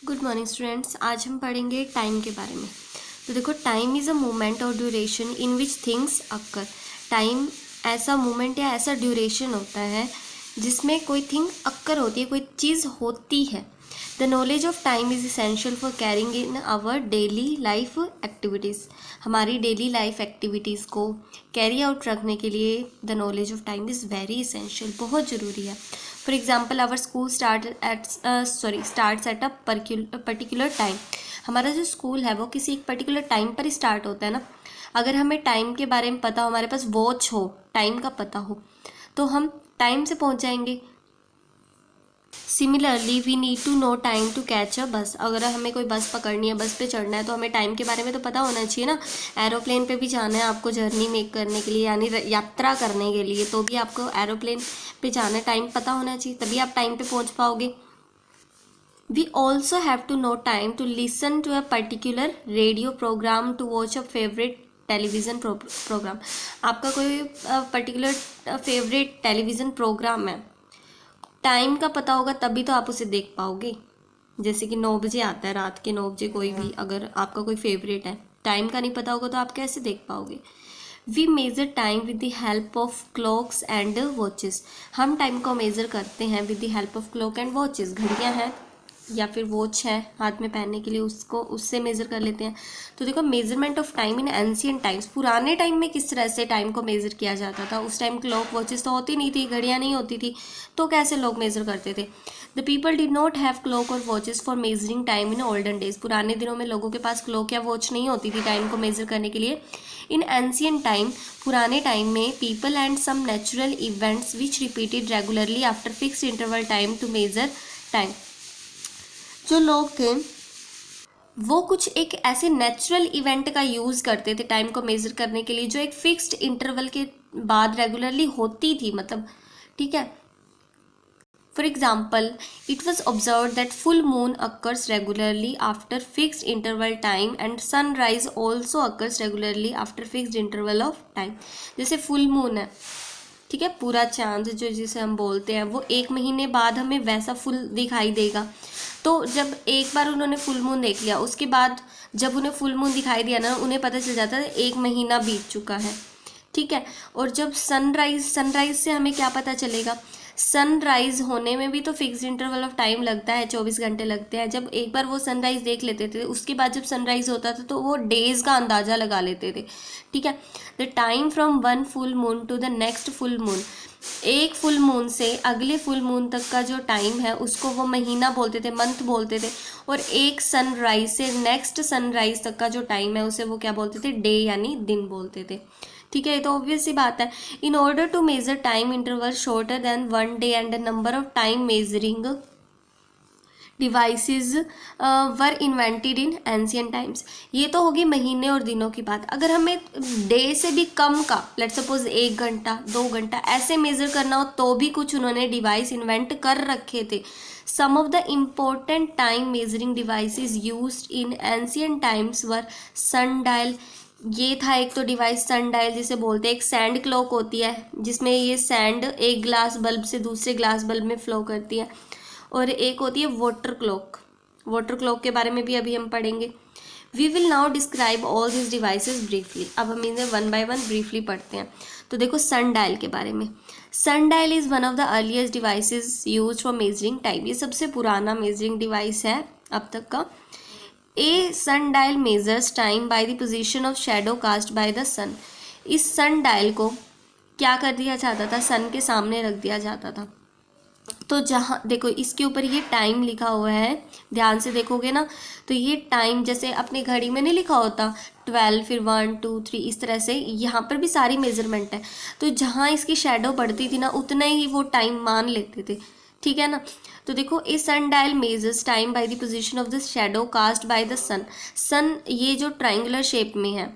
Good morning students. आज हम पढ़ेंगे टाइम के बारे में। तो देखो, टाइम इज़ अ मोमेंट और duration in which things occur. Time ऐसा मोमेंट या ऐसा ड्यूरेशन होता है जिसमें कोई थिंग अक्कर होती है, कोई चीज़ होती है। The knowledge of time is essential for carrying in our daily life activities. हमारी डेली लाइफ एक्टिविटीज़ को कैरी आउट रखने के लिए the knowledge of time is very essential, बहुत ज़रूरी है। For example, our school starts at a particular time. हमारा जो स्कूल है वो किसी एक पर्टिकुलर टाइम पर ही स्टार्ट होता है ना। अगर हमें टाइम के बारे में पता हो, हमारे पास वॉच हो, टाइम का पता हो, तो हम टाइम से पहुंच जाएंगे। Similarly we need to know time to catch a bus. अगर हमें कोई बस पकड़नी है, बस पे चढ़ना है, तो हमें टाइम के बारे में तो पता होना चाहिए ना। एरोप्लेन पे भी जाना है आपको जर्नी मेक करने के लिए, यानी यात्रा करने के लिए, तो भी आपको एरोप्लेन पे जाना है, टाइम पता होना चाहिए, तभी आप टाइम पे पहुंच पाओगे। We also have to know time to listen to a particular radio programme, to watch a favourite television programme. आपका कोई पर्टिकुलर फेवरेट टेलीविज़न प्रोग्राम है, टाइम का पता होगा तभी तो आप उसे देख पाओगे। जैसे कि 9 बजे आता है, रात के 9 बजे, कोई भी अगर आपका कोई फेवरेट है, टाइम का नहीं पता होगा तो आप कैसे देख पाओगे। We measure time with the help of clocks and watches. हम टाइम को मेज़र करते हैं with the help of clock and watches. घड़ियाँ हैं या फिर वॉच है हाथ में पहनने के लिए, उसको उससे मेज़र कर लेते हैं। तो देखो, measurement of time in ancient times, पुराने टाइम में किस तरह से टाइम को मेज़र किया जाता था। उस टाइम क्लॉक वॉचेस तो होती नहीं थी, घड़ियाँ नहीं होती थी, तो कैसे लोग मेज़र करते थे। The people did not have clock और watches for measuring time in olden days. पुराने दिनों में लोगों के पास क्लॉक या वॉच नहीं होती थी टाइम को मेज़र करने के लिए। इन एंशियंट टाइम, पुराने टाइम में, people and some natural events which repeated regularly after fixed interval time to measure time. जो लोग थे वो कुछ एक ऐसे नेचुरल इवेंट का यूज़ करते थे टाइम को मेज़र करने के लिए, जो एक फिक्स्ड इंटरवल के बाद रेगुलरली होती थी, मतलब, ठीक है। For example, it was observe that full moon occurs regularly after fixed interval time and sunrise also occurs regularly after fixed interval of time. जैसे फुल मून है, ठीक है, पूरा चांद जो जिसे हम बोलते हैं, वो 1 महीने बाद हमें वैसा फुल दिखाई देगा। तो जब एक बार उन्होंने फुल मून देख लिया, उसके बाद जब उन्हें फुल मून दिखाई दिया ना, उन्हें पता चल जाता है 1 महीना बीत चुका है, ठीक है। और जब सनराइज से हमें क्या पता चलेगा, सनराइज होने में भी तो फिक्स इंटरवल ऑफ टाइम लगता है, 24 घंटे लगते हैं। जब एक बार वो सनराइज देख लेते थे, उसके बाद जब सनराइज होता था तो वो डेज का अंदाजा लगा लेते थे, ठीक है। The time from one full moon to the next full moon, एक फुल मून से अगले फुल मून तक का जो टाइम है उसको वो महीना बोलते थे, मंथ बोलते थे। और एक सनराइज से नेक्स्ट सनराइज तक का जो टाइम है उसे वो क्या बोलते थे, डे यानी दिन बोलते थे, ठीक है। ये तो ऑब्वियस सी बात है। In order to measure time interval shorter than 1 day and the number of time measuring devices were invented in ancient times. ये तो होगी महीने और दिनों की बात। अगर हमें डे से भी कम का, लेट्स सपोज 1 घंटा 2 घंटा ऐसे मेज़र करना हो, तो भी कुछ उन्होंने डिवाइस इन्वेंट कर रखे थे। Some of the important time measuring devices used in ancient times were sundial. ये था एक तो डिवाइस सन डायल जिसे बोलते हैं। एक सैंड क्लॉक होती है जिसमें ये सैंड एक ग्लास बल्ब से दूसरे ग्लास बल्ब में फ्लो करती है। और एक होती है वाटर क्लॉक। वाटर क्लॉक के बारे में भी अभी हम पढ़ेंगे। We will now describe all this devices briefly. अब हम इन्हें 1 बाय 1 ब्रीफली पढ़ते हैं। तो देखो, सन डायल के बारे में। Sundial is one of the earliest devices use for measuring time. ये सबसे पुराना मेजरिंग डिवाइस है अब तक का। A sundial measures time by the position of shadow cast by the sun. इस सन डायल को क्या कर दिया जाता था, सन के सामने रख दिया जाता था। तो जहाँ देखो, इसके ऊपर ये टाइम लिखा हुआ है, ध्यान से देखोगे ना, तो ये टाइम जैसे अपनी घड़ी में नहीं लिखा होता 12 फिर 1 2 3, इस तरह से यहाँ पर भी सारी मेजरमेंट है। तो जहाँ इसकी शेडो पड़ती थी ना, उतना ही वो टाइम मान लेते थे, ठीक है ना। तो देखो, a sundial measures time by the position of the shadow cast by the sun. Sun ये जो ट्राइंगुलर शेप में है,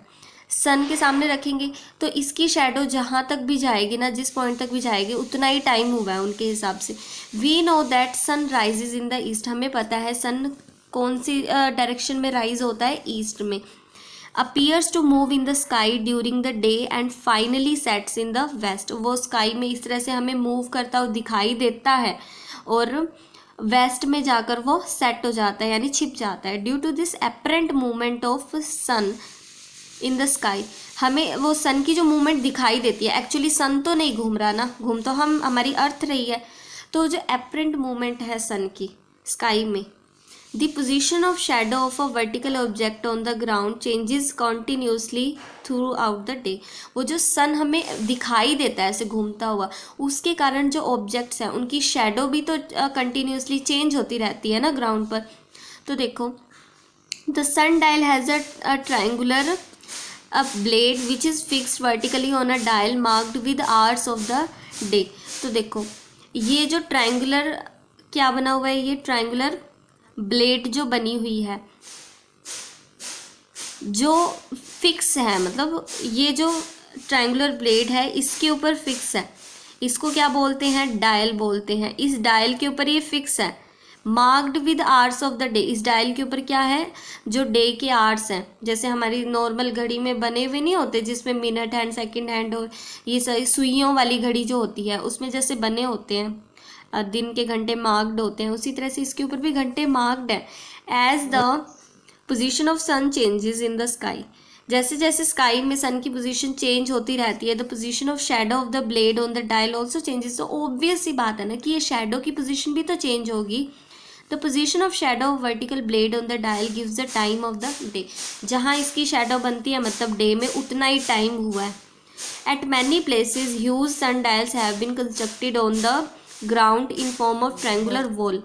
सन के सामने रखेंगे तो इसकी शेडो जहाँ तक भी जाएगी ना, जिस पॉइंट तक भी जाएगी, उतना ही टाइम हुआ है उनके हिसाब से। We know that sun rises in the east. हमें पता है सन कौन सी डायरेक्शन में राइज होता है, ईस्ट में। Appears to move in the sky during the day and finally sets in the west. वो स्काई में इस तरह से हमें मूव करता हुआ दिखाई देता है और वेस्ट में जाकर वो सेट हो जाता है यानी छिप जाता है। Due to this apparent movement of sun in the sky, हमें वो सन की जो मूवमेंट दिखाई देती है, एक्चुअली सन तो नहीं घूम रहा ना, घूम तो हमारी अर्थ रही है, तो जो एपरेंट मूवमेंट है सन की स्काई में, the position of shadow of a vertical object on the ground changes continuously through out the day. वो जो सन हमें दिखाई देता है ऐसे घूमता हुआ, उसके कारण जो ऑब्जेक्ट्स हैं उनकी शेडो भी तो कंटिन्यूसली चेंज होती रहती है ना ग्राउंड पर। तो देखो, the sun dial has a triangular a blade which is fixed vertically on a dial marked with hours of the day। तो देखो ये जो ट्रायंगुलर क्या बना हुआ है, ये ट्रायंगुलर ब्लेड जो बनी हुई है जो फिक्स है, मतलब ये जो ट्रायंगुलर ब्लेड है इसके ऊपर फिक्स है, इसको क्या बोलते हैं, डायल बोलते हैं। इस डायल के ऊपर ये फिक्स है, marked with hours of the day. इस डायल के ऊपर क्या है, जो डे के आवर्स हैं, जैसे हमारी नॉर्मल घड़ी में बने हुए नहीं होते जिसमें मिनट हैंड, सेकंड हैंड और ये सारी सुइयों वाली घड़ी जो होती है उसमें जैसे बने होते हैं दिन के घंटे मार्क्ड होते हैं, उसी तरह से इसके ऊपर भी घंटे मार्क्ड है। As the position of sun changes in the sky, जैसे जैसे स्काई में सन की पोजीशन चेंज होती रहती है, the position of shadow of the blade on the dial also changes. तो ऑब्वियस सी बात है ना कि ये शेडो की पोजीशन भी तो चेंज होगी। The position of shadow of vertical blade on the dial gives the time of the day. जहाँ इसकी शेडो बनती है मतलब डे में उतना ही टाइम हुआ है। At many places huge sundials have been constructed on the ground in form of triangular wall.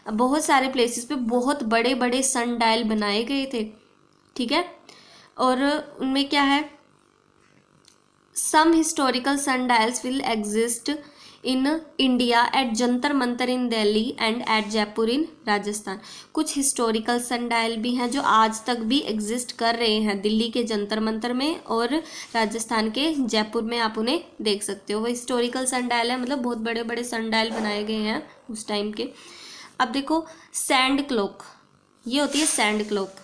बहुत सारे प्लेसेस पे बहुत बड़े बड़े सन डायल बनाए गए थे, ठीक है, और उनमें क्या है, some historical sundials will exist in India at Jantar Mantar in Delhi and at Jaipur in Rajasthan. कुछ हिस्टोरिकल सन डायल भी हैं जो आज तक भी एग्जिस्ट कर रहे हैं दिल्ली के जंतर मंतर में और राजस्थान के जयपुर में, आप उन्हें देख सकते हो। वो हिस्टोरिकल सन डायल है, मतलब बहुत बड़े बड़े सन डायल बनाए गए हैं उस टाइम के। अब देखो सैंड क्लॉक, ये होती है sand clock.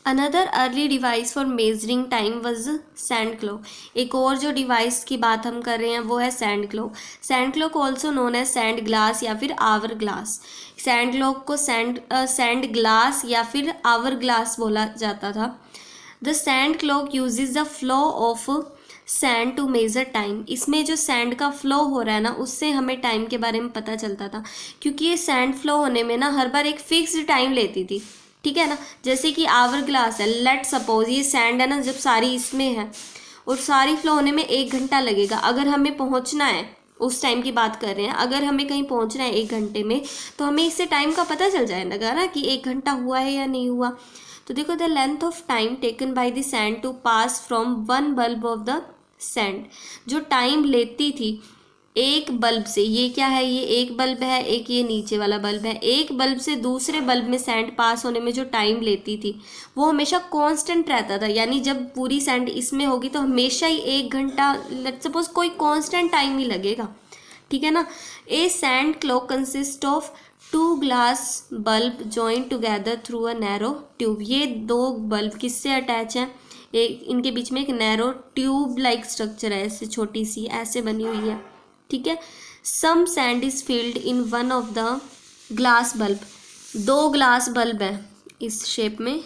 Another early device for measuring time was sand clock. एक और जो डिवाइस की बात हम कर रहे हैं वो है sand clock. Sand clock also known है सैंड ग्लास या फिर आवर ग्लास। सैंड क्लॉक को सैंड ग्लास या फिर आवर ग्लास बोला जाता था। The sand clock uses the flow of sand to measure time. इसमें जो सैंड का फ्लो हो रहा है ना उससे हमें टाइम के बारे में पता चलता था, क्योंकि ये सैंड फ्लो होने में ना हर बार एक फिक्स्ड टाइम लेती थी, ठीक है ना। जैसे कि आवर ग्लास है, लेट सपोज ये सैंड है ना, जब सारी इसमें है और सारी फ्लो होने में 1 घंटा लगेगा। अगर हमें पहुंचना है, उस टाइम की बात कर रहे हैं, अगर हमें कहीं पहुंचना है 1 घंटे में, तो हमें इससे टाइम का पता चल जाएगा ना कि 1 घंटा हुआ है या नहीं हुआ। तो देखो, the length of time taken by the sand to pass from one bulb of the sand, जो टाइम लेती थी एक बल्ब से, ये क्या है, ये एक बल्ब है, एक ये नीचे वाला बल्ब है, एक बल्ब से दूसरे बल्ब में सैंड पास होने में जो टाइम लेती थी वो हमेशा कांस्टेंट रहता था। यानी जब पूरी सैंड इसमें होगी तो हमेशा ही 1 घंटा, लेट्स सपोज कोई कांस्टेंट टाइम ही लगेगा, ठीक है ना। A sand clock consist of 2 glass bulb joint together through a narrow tube. ये 2 बल्ब किससे अटैच हैं, एक इनके बीच में एक नैरो ट्यूब लाइक स्ट्रक्चर है, ऐसे छोटी सी ऐसे बनी हुई है, ठीक है। Some sand is filled in one of the glass bulb. 2 glass bulb है इस शेप में,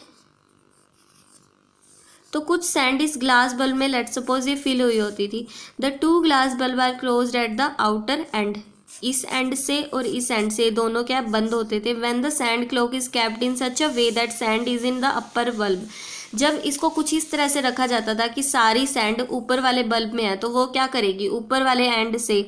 तो कुछ सैंड इस ग्लास बल्ब में लेट्स सपोज ये फिल हुई होती थी। The 2 glass bulb are closed at the outer end. इस एंड से और इस एंड से दोनों क्या बंद होते थे। When the sand clock is kept in such a way that sand is in the upper bulb. जब इसको कुछ इस तरह से रखा जाता था कि सारी सैंड ऊपर वाले बल्ब में है, तो वो क्या करेगी, ऊपर वाले एंड से,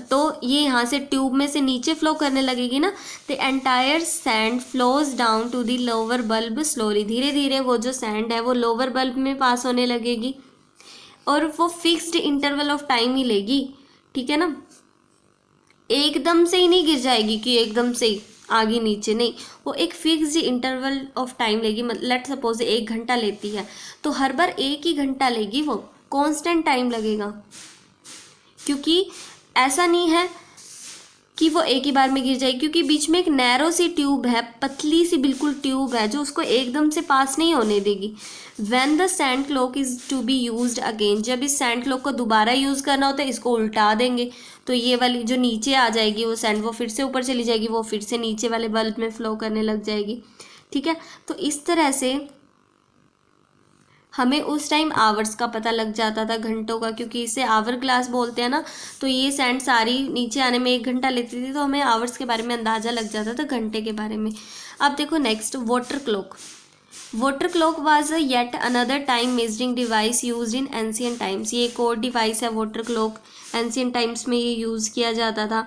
तो ये यहाँ से ट्यूब में से नीचे फ्लो करने लगेगी ना, the entire sand flows down to the lower bulb slowly. धीरे धीरे वो जो सैंड है वो लोअर बल्ब में पास होने लगेगी और वो फिक्स्ड इंटरवल ऑफ टाइम ही लेगी, ठीक है ना। एकदम से ही नहीं गिर जाएगी कि एकदम से ही आगे नीचे, नहीं, वो एक फिक्स्ड इंटरवल ऑफ टाइम लेगी। लेट सपोज 1 घंटा लेती है तो हर बार 1 ही घंटा लेगी, वो कांस्टेंट टाइम लगेगा। क्योंकि ऐसा नहीं है कि वो एक ही बार में गिर जाएगी, क्योंकि बीच में एक नैरो सी ट्यूब है, पतली सी बिल्कुल ट्यूब है जो उसको एकदम से पास नहीं होने देगी। When the sand clock is to be used again, जब इस सैंड क्लॉक को दोबारा यूज़ करना होता है इसको उल्टा देंगे, तो ये वाली जो नीचे आ जाएगी वो सैंड वो फिर से ऊपर चली जाएगी, वो फिर से नीचे वाले बल्ब में फ्लो करने लग जाएगी। ठीक है, तो इस तरह से हमें उस टाइम आवर्स का पता लग जाता था, घंटों का, क्योंकि इसे आवर ग्लास बोलते हैं ना, तो ये सैंड सारी नीचे आने में 1 घंटा लेती थी, तो हमें आवर्स के बारे में अंदाज़ा लग जाता था, घंटे के बारे में। अब देखो next, water clock. Water clock was yet another time measuring device use in ancient times. ये एक और डिवाइस है वाटर क्लॉक, एंशियंट टाइम्स में ये यूज़ किया जाता था।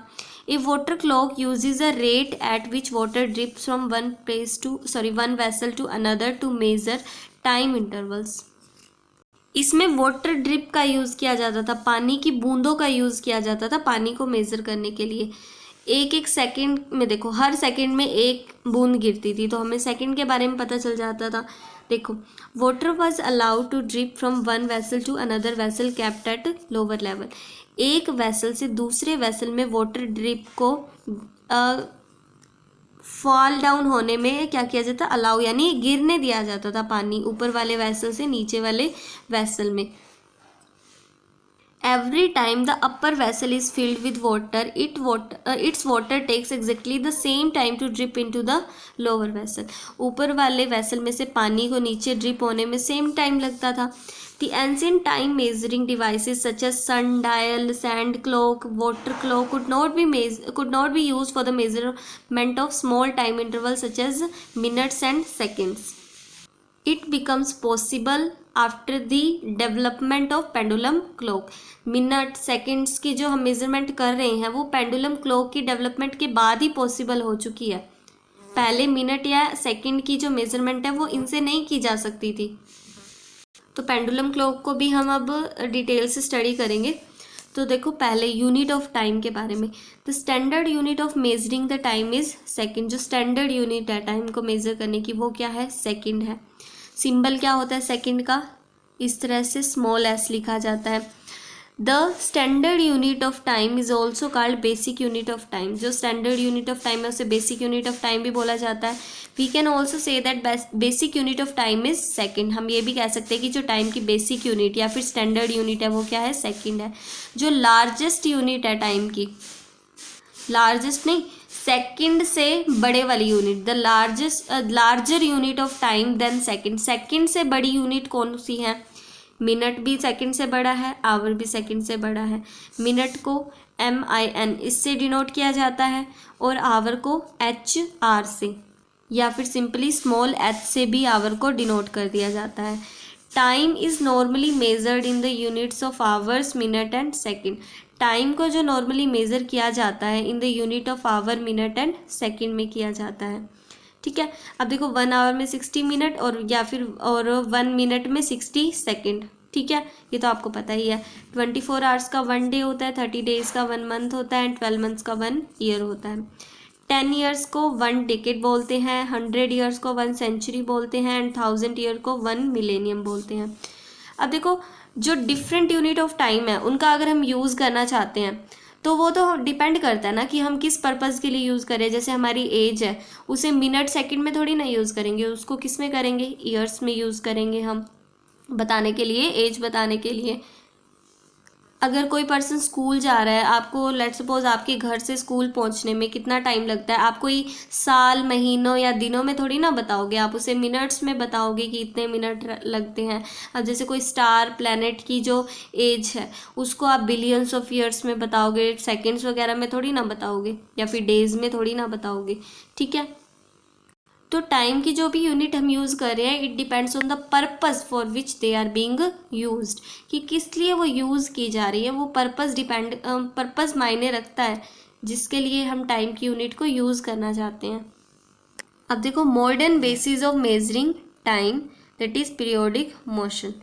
A water clock uses a rate at which water drips from one vessel to another to measure time intervals. इसमें वाटर ड्रिप का यूज़ किया जाता था, पानी की बूंदों का यूज़ किया जाता था पानी को मेज़र करने के लिए। एक एक सेकंड में, देखो हर सेकंड में एक बूंद गिरती थी, तो हमें सेकंड के बारे में पता चल जाता था। देखो, water was allowed to drip from one vessel to another vessel kept at lower level. एक वेसल से दूसरे वेसल में वाटर ड्रिप को फॉल डाउन होने में क्या किया जाता, अलाउ, यानी गिरने दिया जाता था पानी ऊपर वाले वेसल से नीचे वाले वेसल में। Every time the upper vessel is filled with water, its water takes exactly the same time to drip into the lower vessel. ऊपर वाले वेसल में से पानी को नीचे ड्रिप होने में सेम टाइम लगता था। The ancient time measuring devices such as sundial, sand clock, water clock could not be used for the measurement of small time intervals such as minutes and seconds. It becomes possible after the development of pendulum clock. Minute seconds की जो हम measurement कर रहे हैं वो pendulum clock की development के बाद ही पॉसिबल हो चुकी है। पहले मिनट या सेकंड की जो मेजरमेंट है वो इनसे नहीं की जा सकती थी। तो पेंडुलम क्लॉक को भी हम अब डिटेल से स्टडी करेंगे। तो देखो पहले यूनिट ऑफ टाइम के बारे में। The standard unit of measuring the time is second. जो स्टैंडर्ड यूनिट है टाइम को मेजर करने की वो क्या है, सेकंड है। सिंबल क्या होता है सेकंड का, इस तरह से स्मॉल एस लिखा जाता है। The standard unit of time is also called basic unit of time. जो स्टैंडर्ड यूनिट ऑफ टाइम है उसे बेसिक यूनिट ऑफ टाइम भी बोला जाता है। We can also say that basic unit of time is second. हम ये भी कह सकते हैं कि जो टाइम की बेसिक यूनिट या फिर स्टैंडर्ड यूनिट है वो क्या है, सेकंड है। जो लार्जेस्ट यूनिट है टाइम की, लार्जेस्ट नहीं, सेकंड से बड़े वाली unit, the larger unit of time than second. Second से बड़ी यूनिट कौन सी है, मिनट भी सेकंड से बड़ा है, आवर भी सेकंड से बड़ा है। मिनट को MIN इससे डिनोट किया जाता है और आवर को HR से या फिर सिंपली स्मॉल h से भी आवर को डिनोट कर दिया जाता है। Time is normally measured in the units of hours, minute and second. Time को जो नॉर्मली मेज़र किया जाता है in the unit of hour, minute and second में किया जाता है। ठीक है, अब देखो 1 आवर में 60 मिनट और 1 मिनट में 60 सेकंड। ठीक है, ये तो आपको पता ही है। 24 आवर्स का 1 डे होता है, 30 डेज़ का 1 मंथ होता है एंड 12 मंथ्स का 1 ईयर होता है। 10 ईयर्स को 1 डेकेड बोलते हैं, 100 ईयर्स को 1 सेंचुरी बोलते हैं एंड 1000 ईयर को 1 मिलेनियम बोलते हैं। अब देखो जो डिफरेंट यूनिट ऑफ टाइम है उनका अगर हम यूज़ करना चाहते हैं तो वो तो डिपेंड करता है ना कि हम किस पर्पज़ के लिए यूज़ करें। जैसे हमारी एज है उसे मिनट सेकंड में थोड़ी ना यूज़ करेंगे, उसको किस में करेंगे, ईयर्स में यूज़ करेंगे हम बताने के लिए, एज बताने के लिए। अगर कोई पर्सन स्कूल जा रहा है, आपको लेट्स सपोज आपके घर से स्कूल पहुंचने में कितना टाइम लगता है, आप कोई साल, महीनों या दिनों में थोड़ी ना बताओगे, आप उसे मिनट्स में बताओगे कि इतने मिनट लगते हैं। अब जैसे कोई स्टार, प्लैनेट की जो एज है उसको आप बिलियंस ऑफ ईयर्स में बताओगे, सेकेंड्स वगैरह में थोड़ी ना बताओगे या फिर डेज में थोड़ी ना बताओगे। ठीक है, तो टाइम की जो भी यूनिट हम यूज़ कर रहे हैं it depends on the purpose for which they are being used, कि किस लिए वो यूज़ की जा रही है, वो पर्पस मायने रखता है जिसके लिए हम टाइम की यूनिट को यूज़ करना चाहते हैं। अब देखो modern basis of measuring time that is periodic motion,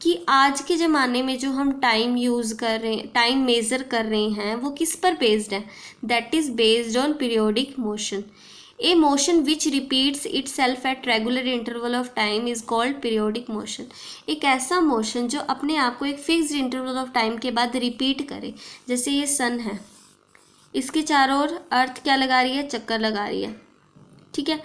कि आज के ज़माने में जो हम टाइम यूज़ कर रहे हैं, टाइम मेज़र कर रहे हैं वो किस पर बेस्ड है, that is based on periodic motion. A motion which repeats itself at regular interval of time is called periodic motion. एक ऐसा मोशन जो अपने आप को एक फिक्स्ड इंटरवल ऑफ टाइम के बाद रिपीट करे। जैसे ये सन है, इसके चारों ओर अर्थ क्या लगा रही है, चक्कर लगा रही है, ठीक है।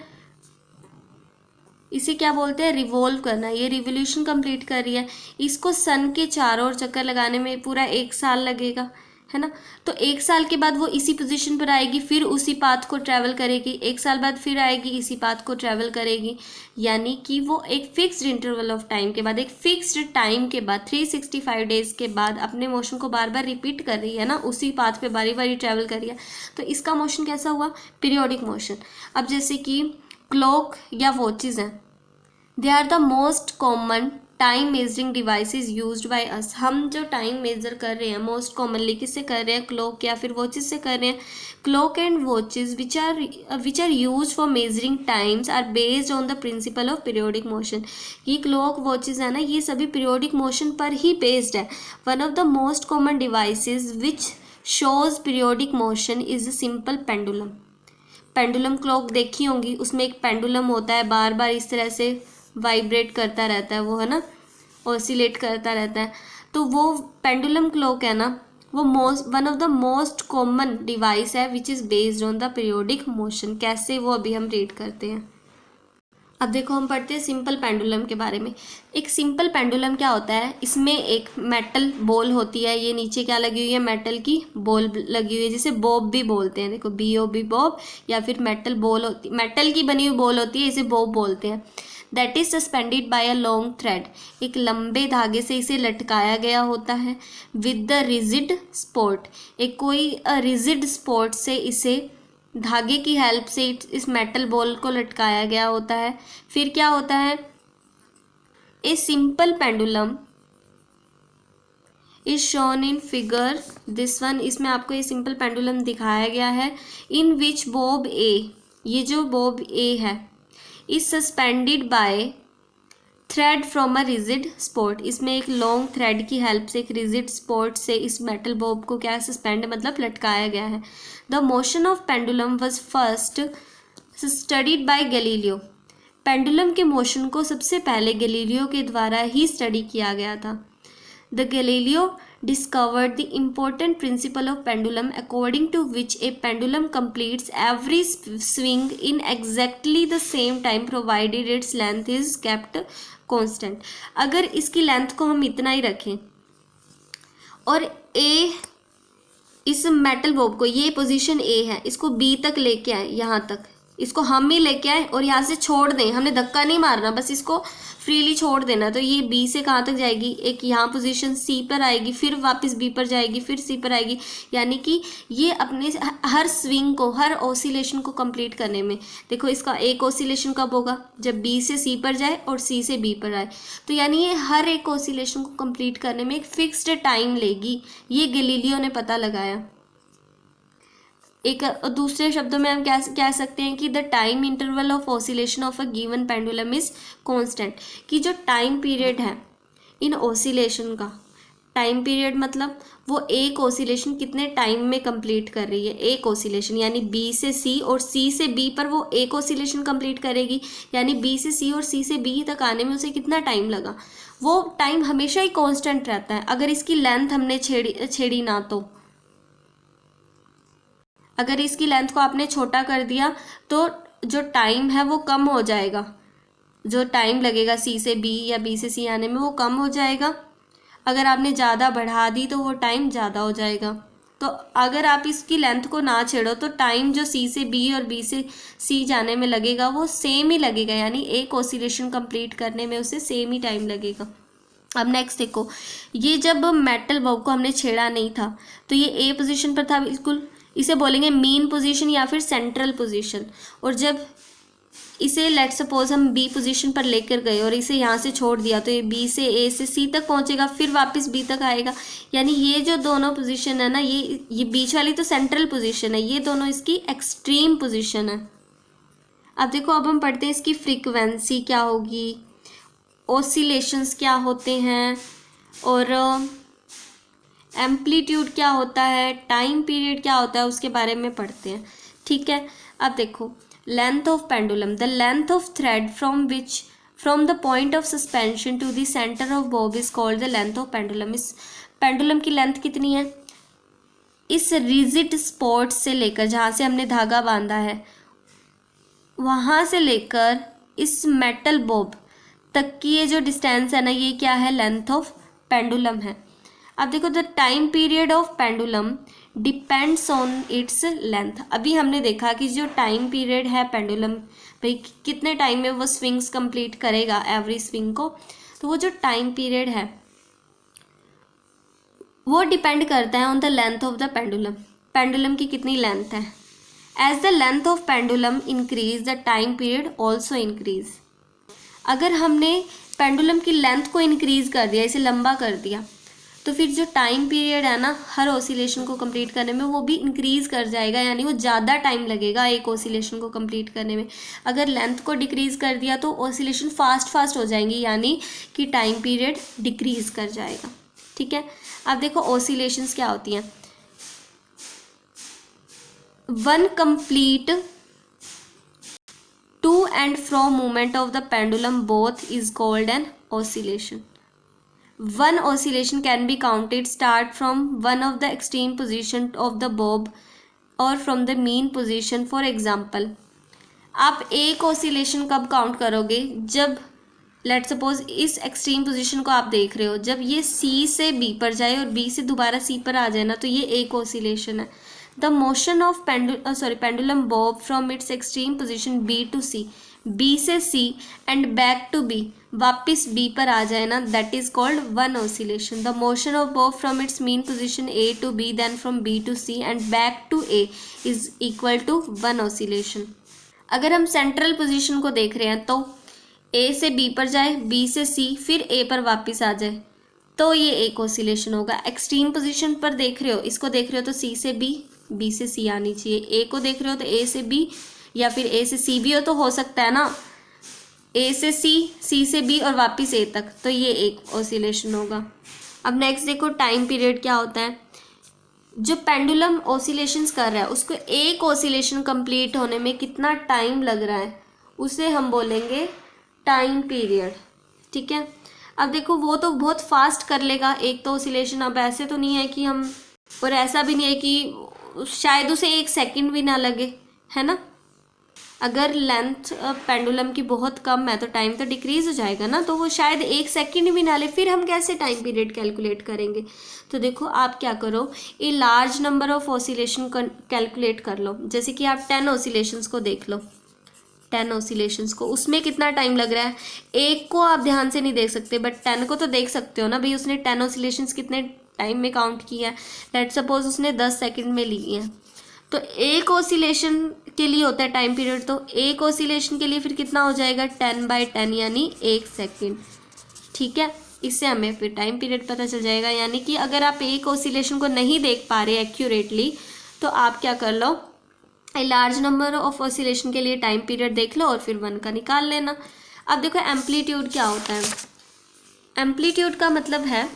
इसे क्या बोलते हैं, रिवॉल्व करना, ये रिवोल्यूशन कंप्लीट कर रही है। इसको सन के चारों ओर चक्कर लगाने में पूरा 1 साल लगेगा, है ना। तो 1 साल के बाद वो इसी पोजीशन पर आएगी, फिर उसी पाथ को ट्रैवल करेगी, 1 साल बाद फिर आएगी, इसी पाथ को ट्रैवल करेगी। यानी कि वो एक फिक्स्ड इंटरवल ऑफ टाइम के बाद, एक फिक्स्ड टाइम के बाद, 365 डेज के बाद अपने मोशन को बार बार रिपीट कर रही है ना, उसी पाथ पे बारी बारी ट्रैवल कर रही है। तो इसका मोशन कैसा हुआ, पीरियोडिक मोशन। अब जैसे कि क्लॉक या वॉचेज हैं, they are the most common time measuring devices used by us. हम जो टाइम मेजर कर रहे हैं मोस्ट कॉमनली किससे कर रहे हैं, क्लॉक या फिर वॉचेस से कर रहे हैं। Clock and watches which are use for measuring times are based on the principle of periodic motion. ये क्लॉक वॉचेस है ना, ये सभी पीरियोडिक मोशन पर ही बेस्ड है। One of the most common devices which shows periodic motion is a simple pendulum. Pendulum clock देखी होंगी, उसमें एक पेंडुलम होता है, बार बार इस तरह से वाइब्रेट करता रहता है वो, है ना, ऑसिलेट करता रहता है। तो वो पेंडुलम क्लॉक है ना, वो one of the most common device है which is based on the periodic motion. कैसे, वो अभी हम रीड करते हैं। अब देखो हम पढ़ते हैं सिंपल पेंडुलम के बारे में। एक सिंपल पेंडुलम क्या होता है, इसमें एक मेटल बॉल होती है, ये नीचे क्या लगी हुई है, मेटल की बॉल लगी हुई है, जिसे बॉब भी बोलते हैं। देखो BOB बॉब, या फिर मेटल बॉल होती, मेटल की बनी हुई बॉल होती है, इसे बॉब बोलते हैं। That is suspended bye a long thread, एक लंबे धागे से इसे लटकाया गया होता है। विद द रिजिड स्पोर्ट, एक कोई रिजिड स्पोर्ट से इसे धागे की हेल्प से इस मेटल बॉल को लटकाया गया होता है। फिर क्या होता है, a simple pendulum is shown in figure this one. इसमें आपको ये सिंपल पेंडुलम दिखाया गया है। इन विच बॉब ए, ये जो बॉब ए है, is suspended bye thread from a rigid sport. इसमें एक लॉन्ग थ्रेड की हेल्प से, एक रिजिड स्पोर्ट से इस मेटल बॉब को क्या सस्पेंड मतलब लटकाया गया है। The motion of pendulum was first studied by Galileo. Pendulum के मोशन को सबसे पहले गैलीलियो के द्वारा ही स्टडी किया गया था। The Galileo discovered the important principle of pendulum according to which a pendulum completes every swing in exactly the same time provided its length is kept constant। अगर इसकी लेंथ को हम इतना ही रखें और A, इस मेटल बॉब को, ये पोजीशन A है, इसको B तक लेके आए, यहाँ तक इसको हम ही लेके आए और यहाँ से छोड़ दें, हमने धक्का नहीं मारना, बस इसको फ्रीली छोड़ देना। तो ये B से कहाँ तक जाएगी, एक यहाँ पोजीशन C पर आएगी, फिर वापस B पर जाएगी, फिर C पर आएगी। यानी कि ये अपने हर स्विंग को, हर ऑसिलेशन को कंप्लीट करने में, देखो इसका एक ऑसिलेशन कब होगा, जब B से C पर जाए और C से B पर आए। तो यानी ये हर एक ऑसिलेशन को कंप्लीट करने में एक फिक्स्ड टाइम लेगी, ये गैलीलियो ने पता लगाया। एक दूसरे शब्दों में हम क्या कह सकते हैं कि the time interval of oscillation of a given pendulum is constant, कि जो टाइम पीरियड है इन ऑसिलेशन का, टाइम पीरियड मतलब वो एक ऑसिलेशन कितने टाइम में कंप्लीट कर रही है, एक ऑसिलेशन, यानी B से C और C से B पर वो एक ऑसिलेशन कंप्लीट करेगी, यानी B से C और C से B तक आने में उसे कितना टाइम लगा, वो टाइम हमेशा ही कांस्टेंट रहता है। अगर इसकी लेंथ हमने छेड़ी ना, तो अगर इसकी लेंथ को आपने छोटा कर दिया तो जो टाइम है वो कम हो जाएगा, जो टाइम लगेगा C से B या B से C आने में वो कम हो जाएगा। अगर आपने ज़्यादा बढ़ा दी तो वो टाइम ज़्यादा हो जाएगा। तो अगर आप इसकी लेंथ को ना छेड़ो तो टाइम जो C से B और B से C जाने में लगेगा वो सेम ही लगेगा, यानी एक ऑसिलेशन कंप्लीट करने में उसे सेम ही टाइम लगेगा। अब नेक्स्ट देखो, ये जब मेटल बॉब को हमने छेड़ा नहीं था तो ये A पोजीशन पर था बिल्कुल, इसे बोलेंगे मीन पोजीशन या फिर सेंट्रल पोजीशन। और जब इसे लेट सपोज हम B पोजीशन पर लेकर गए और इसे यहाँ से छोड़ दिया तो ये B से A से C तक पहुँचेगा, फिर वापस B तक आएगा। यानी ये जो दोनों पोजीशन है ना, ये बीच वाली तो सेंट्रल पोजीशन है, ये दोनों इसकी एक्सट्रीम पोजीशन है। अब देखो, अब हम पढ़ते हैं इसकी फ्रीक्वेंसी क्या होगी, ऑसिलेशंस क्या होते हैं, और एम्पलीट्यूड क्या होता है, टाइम पीरियड क्या होता है, उसके बारे में पढ़ते हैं। ठीक है, अब देखो, length of pendulum, the length of thread from the point of suspension to the centre of bob is called the length of pendulum. इस पेंडुलम की लेंथ कितनी है, इस रिजिड स्पॉट से लेकर, जहाँ से हमने धागा बांधा है, वहाँ से लेकर इस मेटल बॉब तक की ये जो डिस्टेंस है ना, ये क्या है, लेंथ ऑफ पेंडुलम है। अब देखो, the time period of pendulum depends on its length. अभी हमने देखा कि जो टाइम पीरियड है पेंडुलम, भाई कितने टाइम में वो स्विंग्स कंप्लीट करेगा एवरी स्विंग को, तो वो जो टाइम पीरियड है वो डिपेंड करता है on the length of the pendulum. Pendulum की कितनी लेंथ है। As the length of pendulum increase, the time period also increase. अगर हमने पेंडुलम की लेंथ को इंक्रीज कर दिया, इसे लंबा कर दिया, तो फिर जो टाइम पीरियड है ना हर ऑसिलेशन को कंप्लीट करने में, वो भी इंक्रीज कर जाएगा, यानी वो ज़्यादा टाइम लगेगा एक ऑसिलेशन को कंप्लीट करने में। अगर लेंथ को डिक्रीज कर दिया तो ऑसिलेशन फास्ट हो जाएंगी, यानी कि टाइम पीरियड डिक्रीज कर जाएगा। ठीक है, अब देखो ऑसिलेशंस क्या होती हैं। One complete to and fro movement of the pendulum both is called an oscillation. One oscillation can be counted start from one of the extreme position of the bob or from the mean position. For example, आप एक oscillation कब count करोगे, जब let suppose इस extreme position को आप देख रहे हो, जब ये C से B पर जाए और B से दोबारा C पर आ जाए ना, तो ये एक oscillation है। The motion of pendulum bob from its extreme position B to C, B से C and back to B, वापिस B पर आ जाए ना, that is called one oscillation. The motion of bob from its mean position A to B then from B to C and back to A is equal to one oscillation. अगर हम central position को देख रहे हैं तो A से B पर जाए, B से C, फिर A पर वापस आ जाए, तो ये एक ऑसिलेशन होगा। एक्सट्रीम पोजीशन पर देख रहे हो, इसको देख रहे हो तो C से B, B से C आनी चाहिए। A को देख रहे हो तो A से B, या फिर A से C भी हो तो हो सकता है ना, A से C, C से B और वापस A तक, तो ये एक ऑसिलेशन होगा। अब नेक्स्ट देखो टाइम पीरियड क्या होता है। जो पेंडुलम ऑसिलेशंस कर रहा है उसको एक ऑसिलेशन कंप्लीट होने में कितना टाइम लग रहा है, उसे हम बोलेंगे टाइम पीरियड। ठीक है, अब देखो वो तो बहुत फास्ट कर लेगा एक तो ऑसिलेशन। अब ऐसे तो नहीं है कि हम, और ऐसा भी नहीं है कि शायद उसे एक सेकंड भी ना लगे, है ना। अगर लेंथ पेंडुलम की बहुत कम है तो टाइम तो डिक्रीज हो जाएगा ना, तो वो शायद एक सेकंड भी ना ले, फिर हम कैसे टाइम पीरियड कैलकुलेट करेंगे। तो देखो आप क्या करो, ए large number of oscillation calculate कर लो। जैसे कि आप 10 ऑसिलेशंस को देख लो, 10 ऑसिलेशंस को, उसमें कितना टाइम लग रहा है। एक को आप ध्यान से नहीं देख सकते, बट 10 को तो देख सकते हो ना, भाई उसने 10 ऑसिलेशंस कितने टाइम में काउंट किया है। लेट सपोज उसने 10 सेकंड में ली है, तो एक ऑसिलेशन के लिए होता है टाइम पीरियड, तो एक ऑसिलेशन के लिए फिर कितना हो जाएगा 10/10 यानी 1 सेकंड। ठीक है, इससे हमें फिर टाइम पीरियड पता चल जाएगा। यानी कि अगर आप एक ऑसिलेशन को नहीं देख पा रहे एक्यूरेटली, तो आप क्या कर लो, a large number of oscillation के लिए टाइम पीरियड देख लो और फिर 1 का निकाल लेना। अब देखो एम्पलीट्यूड क्या होता है। एम्पलीट्यूड का मतलब है,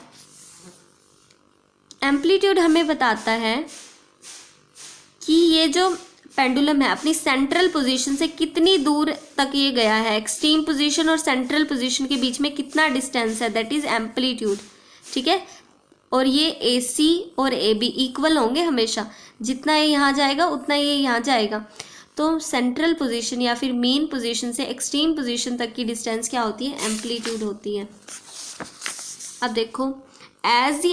एम्पलीट्यूड हमें बताता है कि ये जो पेंडुलम है अपनी सेंट्रल पोजीशन से कितनी दूर तक ये गया है, एक्सट्रीम पोजीशन और सेंट्रल पोजीशन के बीच में कितना डिस्टेंस है, दैट इज एम्पलीट्यूड। ठीक है, और ये AC और AB इक्वल होंगे हमेशा, जितना ये यहाँ जाएगा उतना ये यहाँ जाएगा। तो सेंट्रल पोजीशन या फिर मीन पोजीशन से एक्सट्रीम पोजीशन तक की डिस्टेंस क्या होती है, एम्पलीट्यूड होती है। अब देखो एज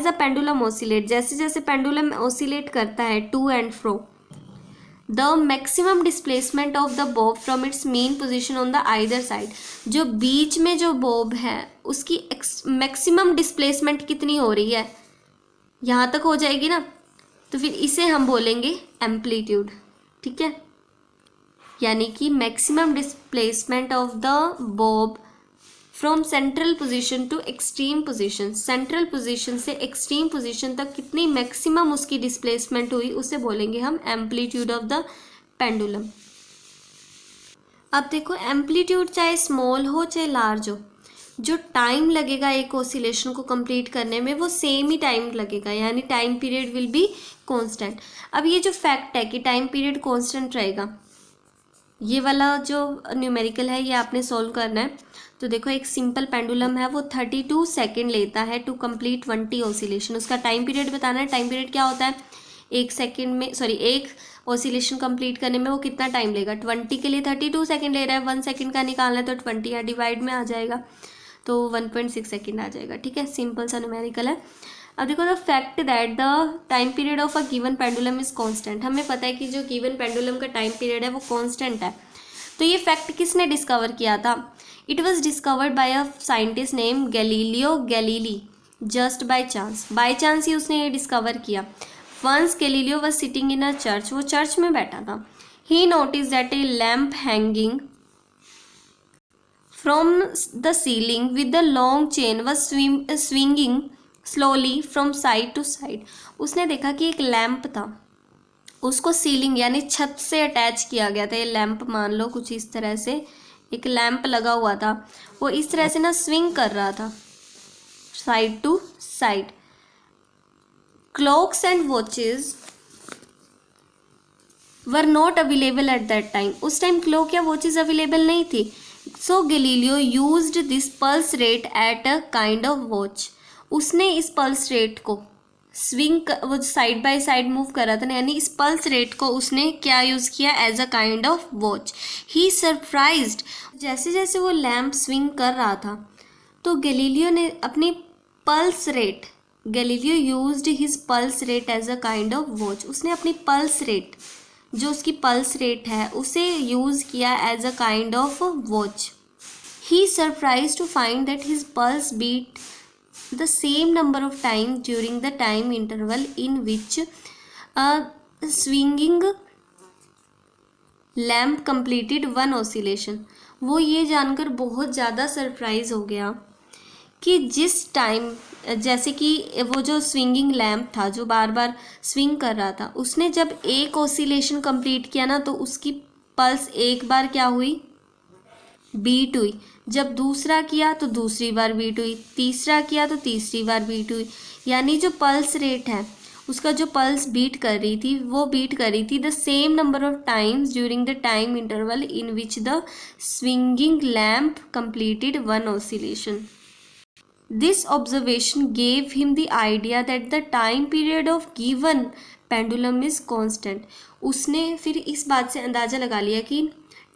द पेंडुलम ऑसिलेट, जैसे जैसे पेंडुलम ऑसिलेट करता है to and fro, the maximum displacement of the bob from its mean position on the either side, जो बीच में जो बॉब है उसकी मैक्सिमम डिस्प्लेसमेंट कितनी हो रही है, यहाँ तक हो जाएगी ना, तो फिर इसे हम बोलेंगे एम्पलीट्यूड। ठीक है, यानी कि maximum displacement of the bob from central position to extreme position, central position से एक्सट्रीम पोजीशन तक कितनी मैक्सिमम उसकी डिस्प्लेसमेंट हुई, उसे बोलेंगे हम एम्पलीट्यूड ऑफ द पेंडुलम। अब देखो एम्पलीट्यूड चाहे स्मॉल हो चाहे लार्ज हो, जो टाइम लगेगा एक ऑसिलेशन को कंप्लीट करने में वो सेम ही टाइम लगेगा, यानी time period will be constant. अब ये जो फैक्ट है कि टाइम पीरियड कांस्टेंट रहेगा, ये वाला जो न्यूमेरिकल है ये आपने सॉल्व करना है। तो देखो एक सिंपल पेंडुलम है वो 32 सेकेंड लेता है टू कंप्लीट 20 ऑसिलेशन। उसका टाइम पीरियड बताना है। टाइम पीरियड क्या होता है, एक सेकेंड में एक ऑसिलेशन कंप्लीट करने में वो कितना टाइम लेगा। 20 के लिए 32 सेकेंड ले रहा है, 1 सेकेंड का निकालना है तो 20 या डिवाइड में आ जाएगा तो 1.6 सेकेंड आ जाएगा। ठीक है, सिंपल सा न्यूमेरिकल है। अब देखो the fact that the time period of a given pendulum is constant. हमें पता है कि जो गिवन पेंडुलम का टाइम पीरियड है वो कांस्टेंट है। तो ये फैक्ट किसने डिस्कवर किया था? It was discovered by a scientist name Galileo Galilei just by chance. By chance ही उसने ये डिस्कवर किया। Once Galileo was sitting in a church, वो चर्च में बैठा था। He notice that a lamp hanging from the ceiling with the long chain was swinging slowly from side to side। उसने देखा कि एक लैंप था, उसको सीलिंग यानी छत से अटैच किया गया था। ये लैंप मान लो कुछ इस तरह से एक लैंप लगा हुआ था, वो इस तरह से ना स्विंग कर रहा था side to side. Clocks and watches were not available at that time. उस टाइम क्लॉक या वॉचेस अवेलेबल नहीं थी। So Galileo used this pulse rate at a kind of watch. उसने इस पल्स रेट को स्विंग, वो साइड बाय साइड मूव कर रहा था ना, यानी इस पल्स रेट को उसने क्या यूज़ किया, as a kind of watch. He surprised, जैसे जैसे वो लैम्प स्विंग कर रहा था तो गैलीलियो ने अपनी pulse rate, Galileo used his pulse rate as a kind of watch. उसने अपनी पल्स रेट, जो उसकी पल्स रेट है, उसे यूज़ किया as a kind of watch. He surprise to find that his pulse beat the same number of time during the time interval in which swinging lamp completed 1 oscillation. वो ये जानकर बहुत ज़्यादा surprise हो गया कि जिस टाइम, जैसे कि वो जो स्विंगिंग लैम्प था जो बार बार स्विंग कर रहा था, उसने जब एक ऑसिलेशन कंप्लीट किया ना तो उसकी पल्स एक बार क्या हुई, बीट हुई। जब दूसरा किया तो दूसरी बार बीट हुई, तीसरा किया तो तीसरी बार बीट हुई। यानी जो पल्स रेट है उसका जो पल्स बीट कर रही थी वो बीट कर रही थी the same number of times during the time interval in which the swinging lamp completed 1 oscillation. This observation gave him the idea that the time period of given pendulum is constant। उसने फिर इस बात से अंदाज़ा लगा लिया कि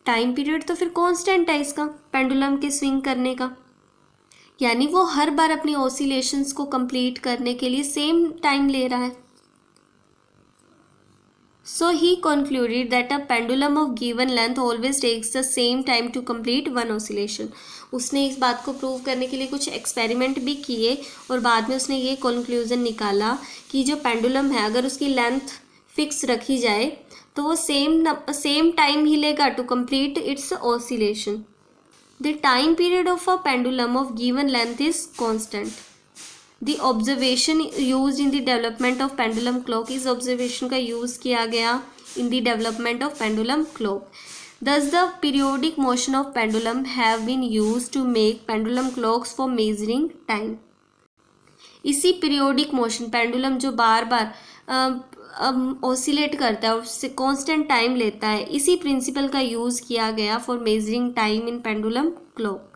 time period तो फिर कांस्टेंट है इसका, पेंडुलम के स्विंग करने का, यानी वो हर बार अपनी ऑसिलेशंस को कंप्लीट करने के लिए सेम टाइम ले रहा है। So he concluded that a pendulum of given length always takes the same time to complete 1 oscillation। उसने इस बात को प्रूव करने के लिए कुछ एक्सपेरिमेंट भी किए और बाद में उसने ये कंक्लूजन निकाला कि जो पेंडुलम है अगर उसकी लेंथ फिक्स रखी जाए तो वो सेम टाइम ही लेगा to complete its oscillation. The time period of a pendulum of given length is constant. The observation use in the development of pendulum clock, इस ऑब्जर्वेशन का यूज़ किया गया in the development of pendulum clock. Thus the periodic motion of pendulum have been used to make pendulum clocks for measuring time। इसी periodic motion, pendulum जो बार बार oscillate करता है और उससे कांस्टेंट टाइम लेता है, इसी प्रिंसिपल का यूज़ किया गया for measuring time in pendulum clock.